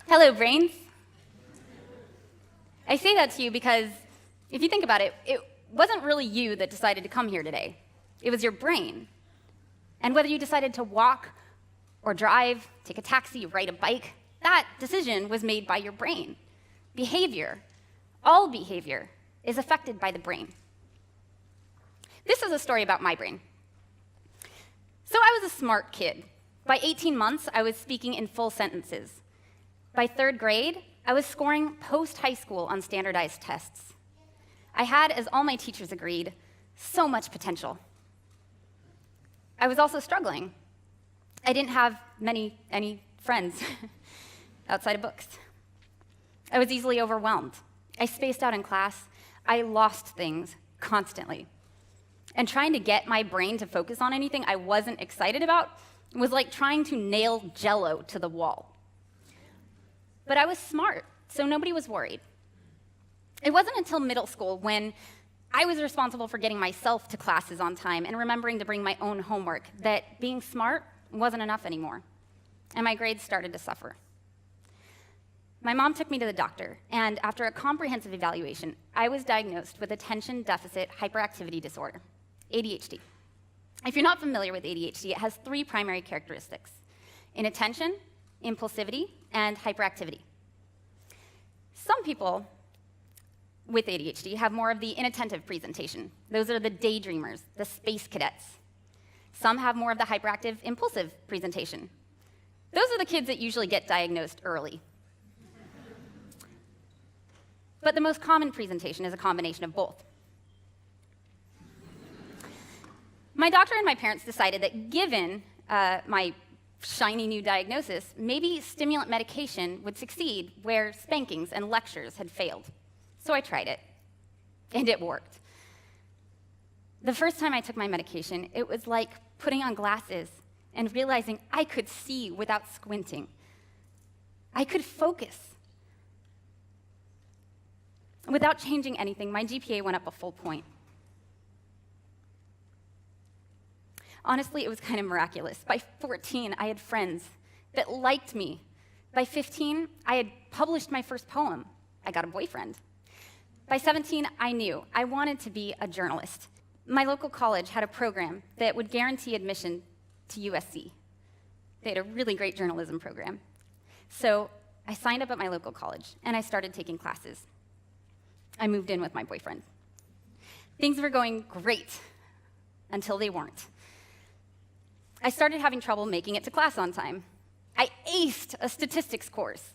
Hello, brains. I say that to you because if you think about it, it wasn't really you that decided to come here today. It was your brain. And whether you decided to walk or drive, take a taxi, ride a bike, that decision was made by your brain. Behavior, all behavior, is affected by the brain. This is a story about my brain. So I was a smart kid. By 18 months, I was speaking in full sentences. By third grade, I was scoring post-high school on standardized tests. I had, as all my teachers agreed, so much potential. I was also struggling. I didn't have any friends outside of books. I was easily overwhelmed. I spaced out in class. I lost things constantly. And trying to get my brain to focus on anything I wasn't excited about was like trying to nail Jell-O to the wall. But I was smart, so nobody was worried. It wasn't until middle school when I was responsible for getting myself to classes on time and remembering to bring my own homework that being smart wasn't enough anymore, and my grades started to suffer. My mom took me to the doctor, and after a comprehensive evaluation, I was diagnosed with attention deficit hyperactivity disorder, ADHD. If you're not familiar with ADHD, it has three primary characteristics: inattention, impulsivity, and hyperactivity. Some people with ADHD have more of the inattentive presentation. Those are the daydreamers, the space cadets. Some have more of the hyperactive, impulsive presentation. Those are the kids that usually get diagnosed early. But the most common presentation is a combination of both. My doctor and my parents decided that given my shiny new diagnosis, maybe stimulant medication would succeed where spankings and lectures had failed. So I tried it, and it worked. The first time I took my medication, it was like putting on glasses and realizing I could see without squinting. I could focus. Without changing anything, my GPA went up a full point. Honestly, it was kind of miraculous. By 14, I had friends that liked me. By 15, I had published my first poem. I got a boyfriend. By 17, I knew I wanted to be a journalist. My local college had a program that would guarantee admission to USC. They had a really great journalism program. So I signed up at my local college, and I started taking classes. I moved in with my boyfriend. Things were going great until they weren't. I started having trouble making it to class on time. I aced a statistics course,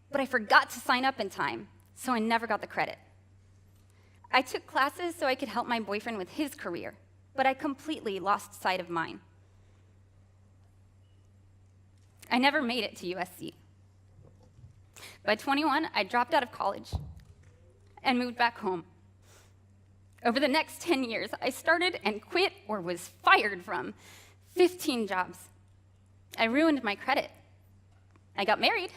but I forgot to sign up in time, so I never got the credit. I took classes so I could help my boyfriend with his career, but I completely lost sight of mine. I never made it to USC. By 21, I dropped out of college and moved back home. Over the next 10 years, I started and quit or was fired from 15 jobs. I ruined my credit. I got married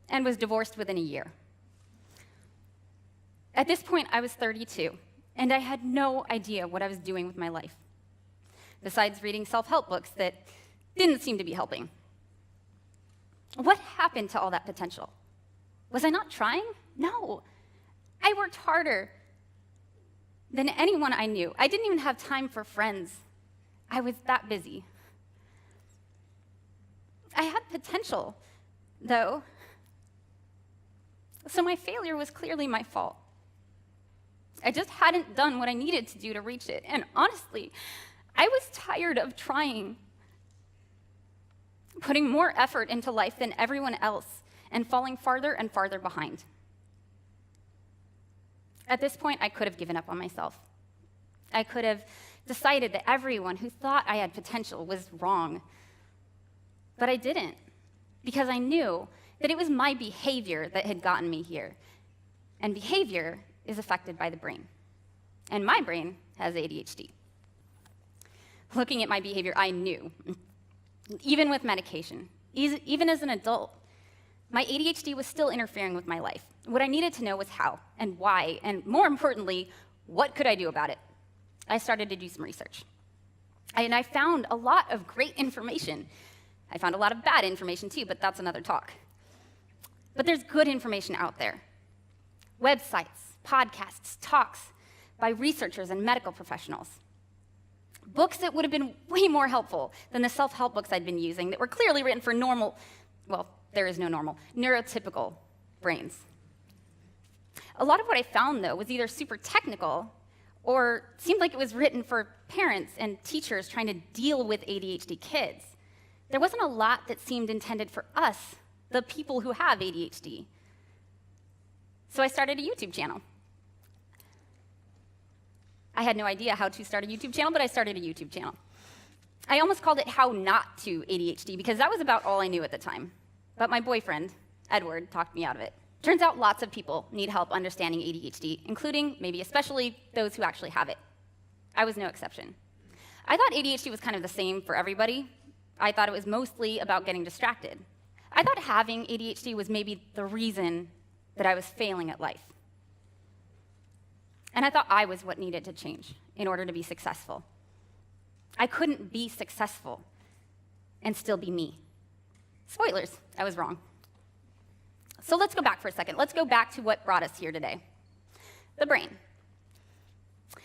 and was divorced within a year. At this point, I was 32, and I had no idea what I was doing with my life, besides reading self-help books that didn't seem to be helping. What happened to all that potential? Was I not trying? No. I worked harder than anyone I knew. I didn't even have time for friends. I was that busy. I had potential, though, so my failure was clearly my fault. I just hadn't done what I needed to do to reach it, and honestly, I was tired of trying, putting more effort into life than everyone else, and falling farther and farther behind. At this point, I could have given up on myself. I could have decided that everyone who thought I had potential was wrong. But I didn't, because I knew that it was my behavior that had gotten me here. And behavior is affected by the brain. And my brain has ADHD. Looking at my behavior, I knew, even with medication, even as an adult, my ADHD was still interfering with my life. What I needed to know was how and why, and more importantly, what could I do about it? I started to do some research. And I found a lot of great information. I found a lot of bad information too, but that's another talk. But there's good information out there. Websites, podcasts, talks by researchers and medical professionals. Books that would have been way more helpful than the self-help books I'd been using that were clearly written for there is no normal, neurotypical brains. A lot of what I found, though, was either super technical or seemed like it was written for parents and teachers trying to deal with ADHD kids. There wasn't a lot that seemed intended for us, the people who have ADHD. So I started a YouTube channel. I had no idea how to start a YouTube channel, but I started a YouTube channel. I almost called it How Not to ADHD because that was about all I knew at the time. But my boyfriend, Edward, talked me out of it. Turns out lots of people need help understanding ADHD, including, maybe especially, those who actually have it. I was no exception. I thought ADHD was kind of the same for everybody. I thought it was mostly about getting distracted. I thought having ADHD was maybe the reason that I was failing at life. And I thought I was what needed to change in order to be successful. I couldn't be successful and still be me. Spoilers, I was wrong. So let's go back for a second. Let's go back to what brought us here today. The brain.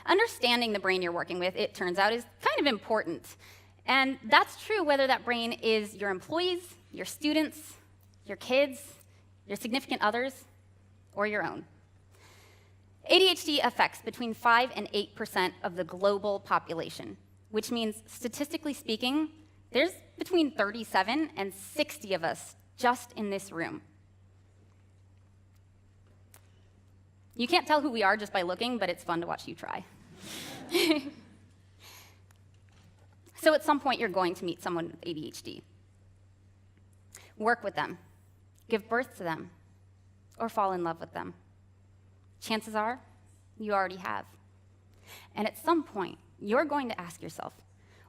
Understanding the brain you're working with, it turns out, is kind of important. And that's true whether that brain is your employees, your students, your kids, your significant others, or your own. ADHD affects between 5 and 8% of the global population, which means, statistically speaking, there's between 37 and 60 of us just in this room. You can't tell who we are just by looking, but it's fun to watch you try. So at some point, you're going to meet someone with ADHD. Work with them, give birth to them, or fall in love with them. Chances are, you already have. And at some point, you're going to ask yourself,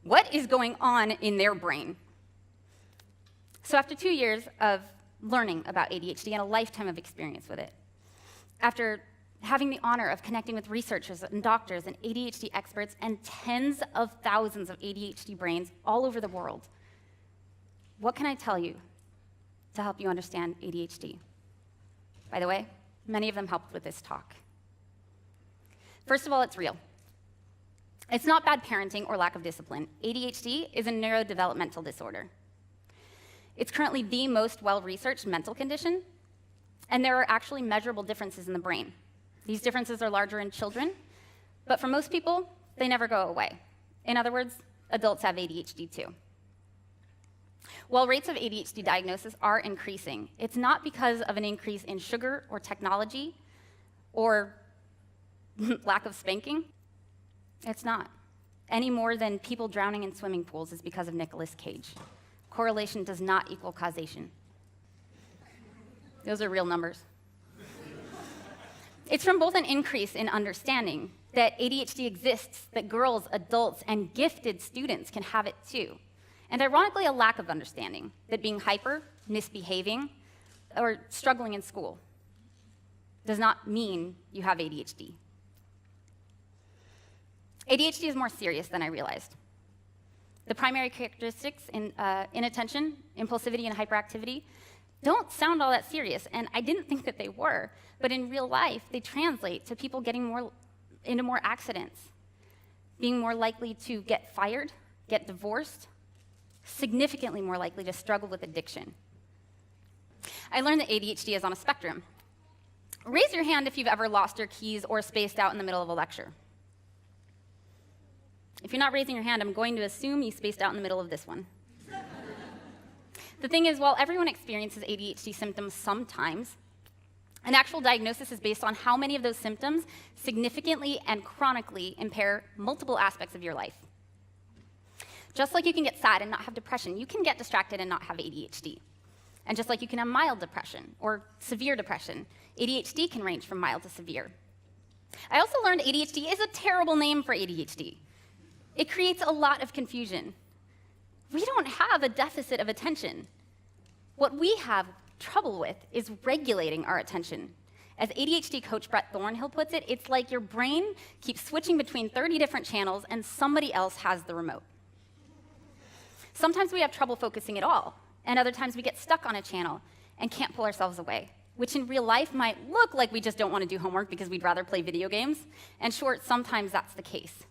what is going on in their brain? So after 2 years of learning about ADHD and a lifetime of experience with it, after having the honor of connecting with researchers and doctors and ADHD experts and tens of thousands of ADHD brains all over the world, what can I tell you to help you understand ADHD? By the way, many of them helped with this talk. First of all, it's real. It's not bad parenting or lack of discipline. ADHD is a neurodevelopmental disorder. It's currently the most well-researched mental condition, and there are actually measurable differences in the brain. These differences are larger in children, but for most people, they never go away. In other words, adults have ADHD too. While rates of ADHD diagnosis are increasing, it's not because of an increase in sugar or technology or lack of spanking. It's not. Any more than people drowning in swimming pools is because of Nicolas Cage. Correlation does not equal causation. Those are real numbers. It's from both an increase in understanding that ADHD exists, that girls, adults, and gifted students can have it too. And ironically, a lack of understanding that being hyper, misbehaving, or struggling in school does not mean you have ADHD. ADHD is more serious than I realized. The primary characteristics in inattention, impulsivity, and hyperactivity don't sound all that serious, and I didn't think that they were, but in real life, they translate to people getting into more accidents, being more likely to get fired, get divorced, significantly more likely to struggle with addiction. I learned that ADHD is on a spectrum. Raise your hand if you've ever lost your keys or spaced out in the middle of a lecture. If you're not raising your hand, I'm going to assume you spaced out in the middle of this one. The thing is, while everyone experiences ADHD symptoms sometimes, an actual diagnosis is based on how many of those symptoms significantly and chronically impair multiple aspects of your life. Just like you can get sad and not have depression, you can get distracted and not have ADHD. And just like you can have mild depression or severe depression, ADHD can range from mild to severe. I also learned ADHD is a terrible name for ADHD. It creates a lot of confusion. We don't have a deficit of attention. What we have trouble with is regulating our attention. As ADHD coach Brett Thornhill puts it, it's like your brain keeps switching between 30 different channels and somebody else has the remote. Sometimes we have trouble focusing at all, and other times we get stuck on a channel, and can't pull ourselves away, which in real life might look like we just don't want to do homework because we'd rather play video games. And sure, sometimes that's the case.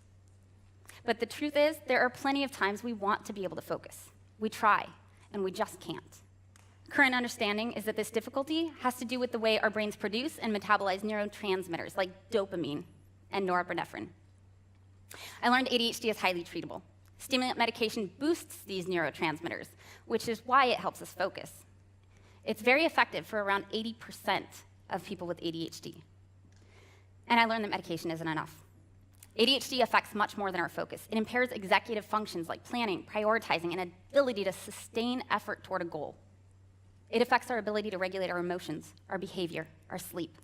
But the truth is, there are plenty of times we want to be able to focus. We try, and we just can't. Current understanding is that this difficulty has to do with the way our brains produce and metabolize neurotransmitters like dopamine and norepinephrine. I learned ADHD is highly treatable. Stimulant medication boosts these neurotransmitters, which is why it helps us focus. It's very effective for around 80% of people with ADHD. And I learned that medication isn't enough. ADHD affects much more than our focus. It impairs executive functions like planning, prioritizing, and ability to sustain effort toward a goal. It affects our ability to regulate our emotions, our behavior, our sleep.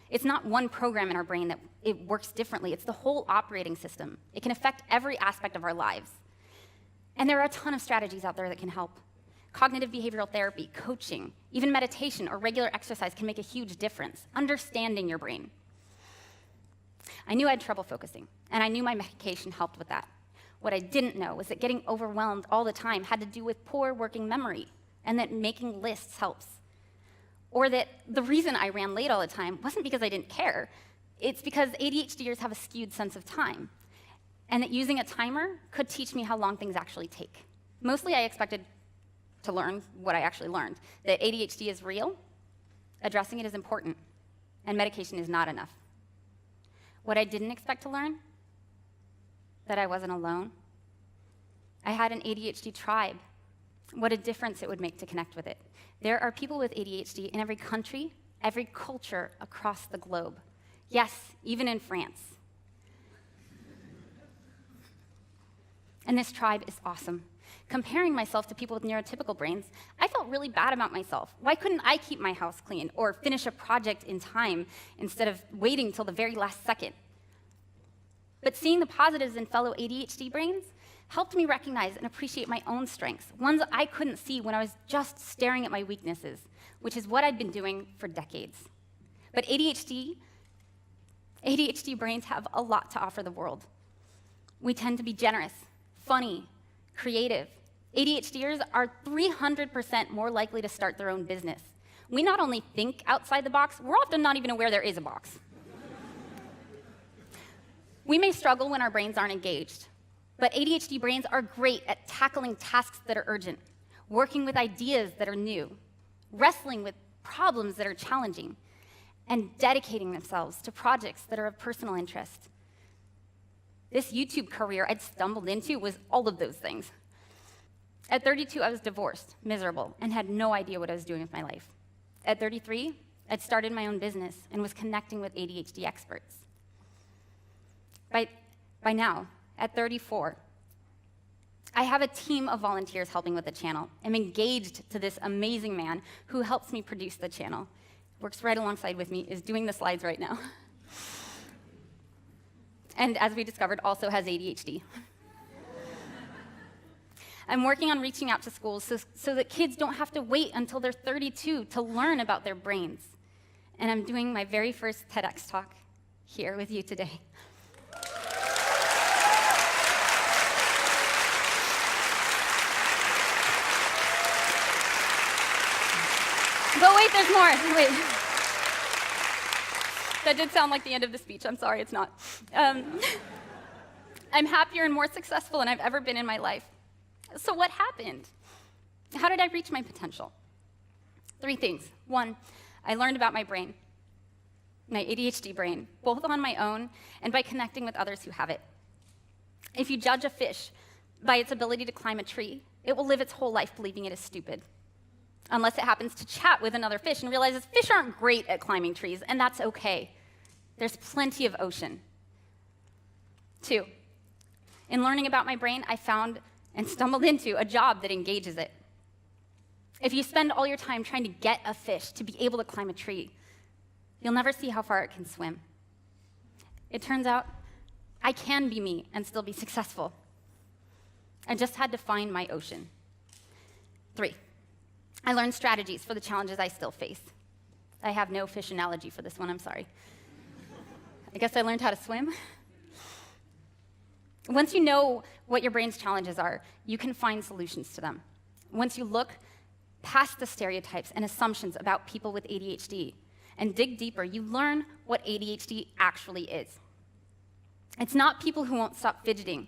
It's not one program in our brain that it works differently. It's the whole operating system. It can affect every aspect of our lives. And there are a ton of strategies out there that can help. Cognitive behavioral therapy, coaching, even meditation or regular exercise can make a huge difference, understanding your brain. I knew I had trouble focusing, and I knew my medication helped with that. What I didn't know was that getting overwhelmed all the time had to do with poor working memory, and that making lists helps. Or that the reason I ran late all the time wasn't because I didn't care. It's because ADHDers have a skewed sense of time, and that using a timer could teach me how long things actually take. Mostly I expected to learn what I actually learned, that ADHD is real, addressing it is important, and medication is not enough. What I didn't expect to learn, that I wasn't alone. I had an ADHD tribe. What a difference it would make to connect with it. There are people with ADHD in every country, every culture across the globe. Yes, even in France. And this tribe is awesome. Comparing myself to people with neurotypical brains, I felt really bad about myself. Why couldn't I keep my house clean or finish a project in time instead of waiting till the very last second? But seeing the positives in fellow ADHD brains helped me recognize and appreciate my own strengths, ones I couldn't see when I was just staring at my weaknesses, which is what I'd been doing for decades. But ADHD brains have a lot to offer the world. We tend to be generous, funny, creative. ADHDers are 300% more likely to start their own business. We not only think outside the box, we're often not even aware there is a box. We may struggle when our brains aren't engaged, but ADHD brains are great at tackling tasks that are urgent, working with ideas that are new, wrestling with problems that are challenging, and dedicating themselves to projects that are of personal interest. This YouTube career I'd stumbled into was all of those things. At 32, I was divorced, miserable, and had no idea what I was doing with my life. At 33, I'd started my own business and was connecting with ADHD experts. By now, at 34, I have a team of volunteers helping with the channel. I'm engaged to this amazing man who helps me produce the channel, works right alongside with me, is doing the slides right now. And as we discovered, also has ADHD. I'm working on reaching out to schools so that kids don't have to wait until they're 32 to learn about their brains. And I'm doing my very first TEDx talk here with you today. But wait, there's more. Wait. That did sound like the end of the speech. I'm sorry, it's not. I'm happier and more successful than I've ever been in my life. So what happened? How did I reach my potential? 3 things. 1, I learned about my brain, my ADHD brain, both on my own and by connecting with others who have it. If you judge a fish by its ability to climb a tree, it will live its whole life believing it is stupid, unless it happens to chat with another fish and realizes fish aren't great at climbing trees, and that's okay. There's plenty of ocean. 2, in learning about my brain, I found and stumbled into a job that engages it. If you spend all your time trying to get a fish to be able to climb a tree, you'll never see how far it can swim. It turns out I can be me and still be successful. I just had to find my ocean. 3, I learned strategies for the challenges I still face. I have no fish analogy for this one, I'm sorry. I guess I learned how to swim. Once you know what your brain's challenges are, you can find solutions to them. Once you look past the stereotypes and assumptions about people with ADHD and dig deeper, you learn what ADHD actually is. It's not people who won't stop fidgeting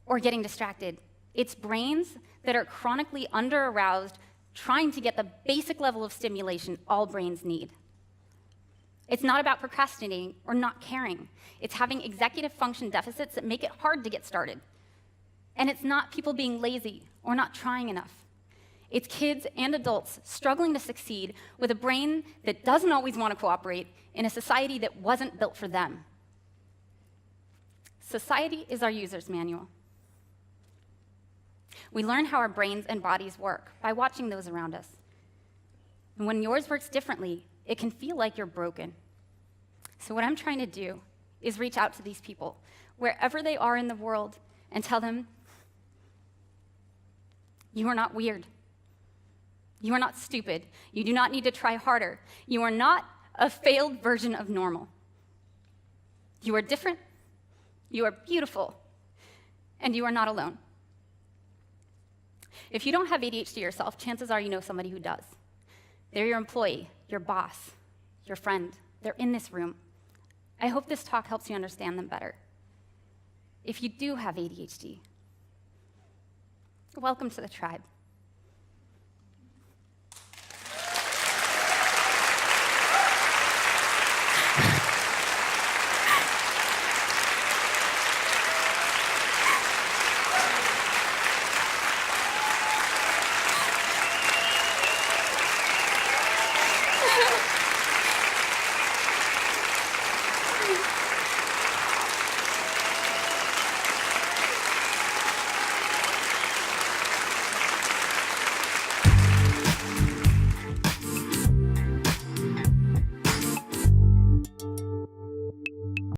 or getting distracted. It's brains that are chronically under-aroused, trying to get the basic level of stimulation all brains need. It's not about procrastinating or not caring. It's having executive function deficits that make it hard to get started. And it's not people being lazy or not trying enough. It's kids and adults struggling to succeed with a brain that doesn't always want to cooperate in a society that wasn't built for them. Society is our user's manual. We learn how our brains and bodies work by watching those around us. And when yours works differently, it can feel like you're broken. So what I'm trying to do is reach out to these people, wherever they are in the world, and tell them, you are not weird. You are not stupid. You do not need to try harder. You are not a failed version of normal. You are different, you are beautiful, and you are not alone. If you don't have ADHD yourself, chances are you know somebody who does. They're your employee, your boss, your friend. They're in this room. I hope this talk helps you understand them better. If you do have ADHD, welcome to the tribe.